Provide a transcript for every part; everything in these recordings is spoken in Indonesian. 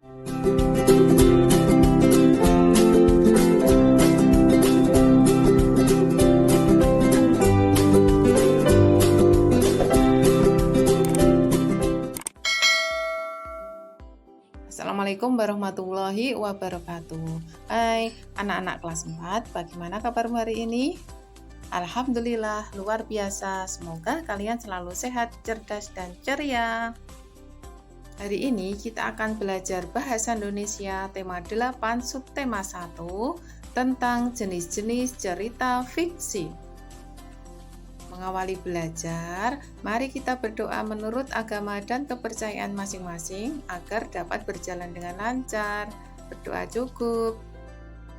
Assalamualaikum warahmatullahi wabarakatuh. Hai anak-anak kelas 4, bagaimana kabarmu hari ini? Alhamdulillah luar biasa, semoga kalian selalu sehat, cerdas, dan ceria. Hari ini kita akan belajar bahasa Indonesia tema 8 subtema 1 tentang jenis-jenis cerita fiksi. Mengawali belajar, mari kita berdoa menurut agama dan kepercayaan masing-masing agar dapat berjalan dengan lancar. Berdoa cukup.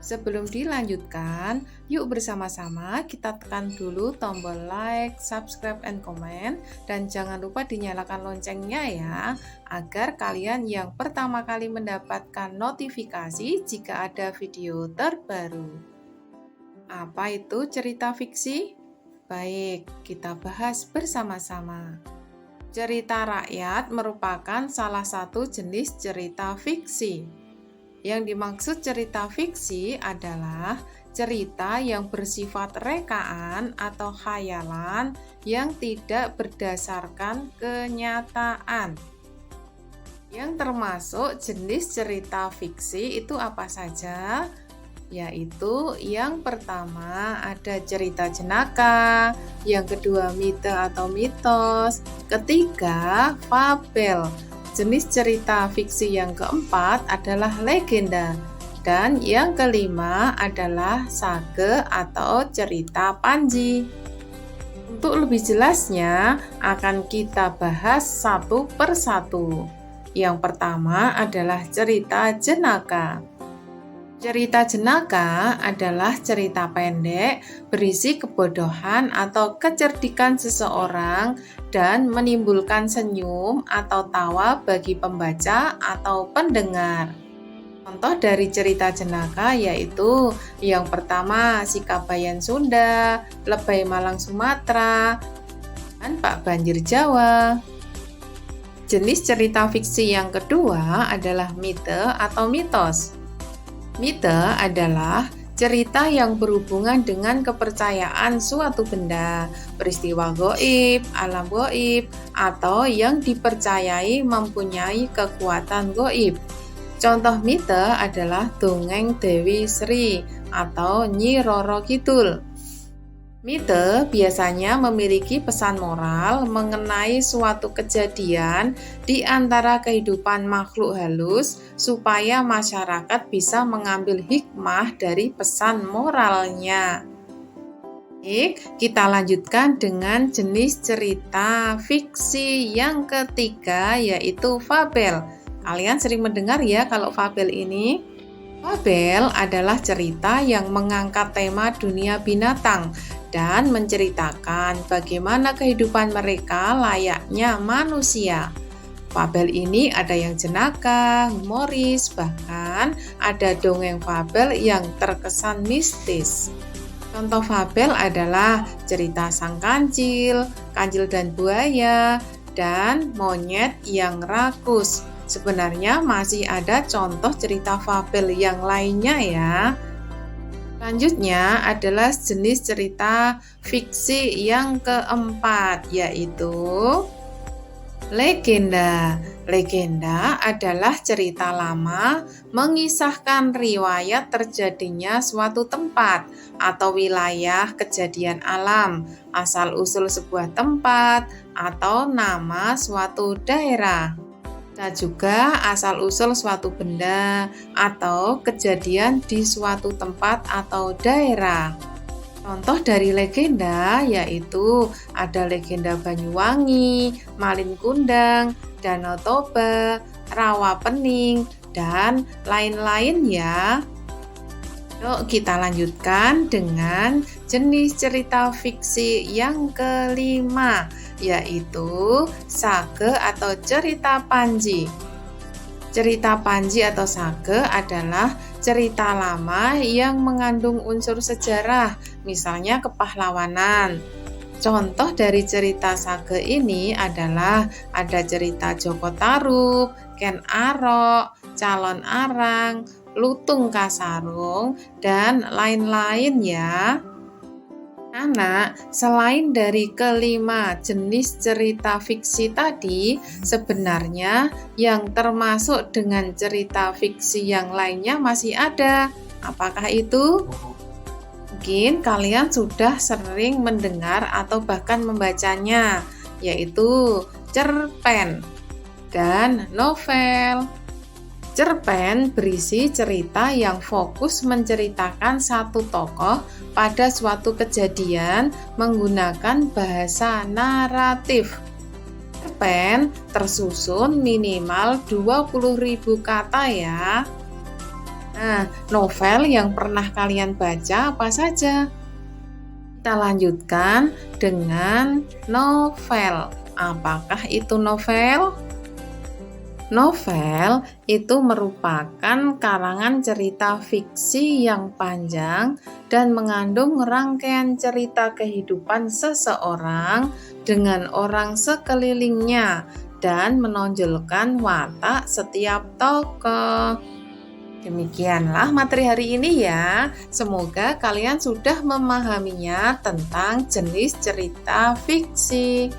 Sebelum dilanjutkan, yuk bersama-sama kita tekan dulu tombol like, subscribe, and comment, dan jangan lupa dinyalakan loncengnya ya, agar kalian yang pertama kali mendapatkan notifikasi jika ada video terbaru. Apa itu cerita fiksi? Baik, kita bahas bersama-sama. Cerita rakyat merupakan salah satu jenis cerita fiksi. Yang dimaksud cerita fiksi adalah cerita yang bersifat rekaan atau khayalan yang tidak berdasarkan kenyataan. Yang termasuk jenis cerita fiksi itu apa saja? Yaitu yang pertama ada cerita jenaka, yang kedua mite atau mitos, ketiga fabel. Jenis cerita fiksi yang keempat adalah legenda, dan yang kelima adalah sage atau cerita panji. Untuk lebih jelasnya akan kita bahas satu persatu. Yang pertama adalah cerita jenaka. Cerita jenaka adalah cerita pendek berisi kebodohan atau kecerdikan seseorang dan menimbulkan senyum atau tawa bagi pembaca atau pendengar. Contoh dari cerita jenaka yaitu yang pertama Si Kabayan Sunda, Lebay Malang Sumatera, dan Pak Banjir Jawa. Jenis cerita fiksi yang kedua adalah mite atau mitos. Mite adalah cerita yang berhubungan dengan kepercayaan suatu benda, peristiwa gaib, alam gaib, atau yang dipercayai mempunyai kekuatan gaib. Contoh mite adalah dongeng Dewi Sri atau Nyi Roro Kidul. Mite biasanya memiliki pesan moral mengenai suatu kejadian di antara kehidupan makhluk halus supaya masyarakat bisa mengambil hikmah dari pesan moralnya. Baik, kita lanjutkan dengan jenis cerita fiksi yang ketiga yaitu fabel. Kalian sering mendengar ya kalau fabel ini? Fabel adalah cerita yang mengangkat tema dunia binatang dan menceritakan bagaimana kehidupan mereka layaknya manusia. Fabel ini ada yang jenaka, humoris, bahkan ada dongeng fabel yang terkesan mistis. Contoh fabel adalah cerita Sang Kancil, Kancil dan Buaya, dan Monyet yang Rakus. Sebenarnya masih ada contoh cerita fabel yang lainnya ya. Selanjutnya adalah jenis cerita fiksi yang keempat yaitu legenda. Legenda adalah cerita lama mengisahkan riwayat terjadinya suatu tempat atau wilayah kejadian alam, asal-usul sebuah tempat, atau nama suatu daerah. Bisa juga asal-usul suatu benda atau kejadian di suatu tempat atau daerah. Contoh dari legenda yaitu ada legenda Banyuwangi, Malin Kundang, Danau Toba, Rawa Pening, dan lain-lain ya. Yuk kita lanjutkan dengan jenis cerita fiksi yang kelima, yaitu sage atau cerita panji. Cerita panji atau sage adalah cerita lama yang mengandung unsur sejarah, misalnya kepahlawanan. Contoh dari cerita sage ini adalah ada cerita Joko Tarub, Ken Arok, calon arang, lutung kasarung, dan lain-lain ya. Anak, selain dari kelima jenis cerita fiksi tadi, sebenarnya yang termasuk dengan cerita fiksi yang lainnya masih ada. Apakah itu? Mungkin kalian sudah sering mendengar atau bahkan membacanya, yaitu cerpen dan novel. Cerpen berisi cerita yang fokus menceritakan satu tokoh pada suatu kejadian menggunakan bahasa naratif. Cerpen tersusun minimal 20.000 kata ya. Nah, novel yang pernah kalian baca apa saja? Kita lanjutkan dengan novel. Apakah itu novel? Novel itu merupakan karangan cerita fiksi yang panjang dan mengandung rangkaian cerita kehidupan seseorang dengan orang sekelilingnya dan menonjolkan watak setiap tokoh. Demikianlah materi hari ini ya. Semoga kalian sudah memahaminya tentang jenis cerita fiksi.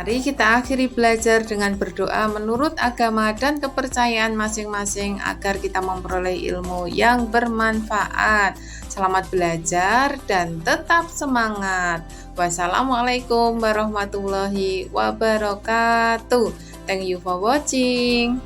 Mari kita akhiri belajar dengan berdoa menurut agama dan kepercayaan masing-masing agar kita memperoleh ilmu yang bermanfaat. Selamat belajar dan tetap semangat. Wassalamualaikum warahmatullahi wabarakatuh. Thank you for watching.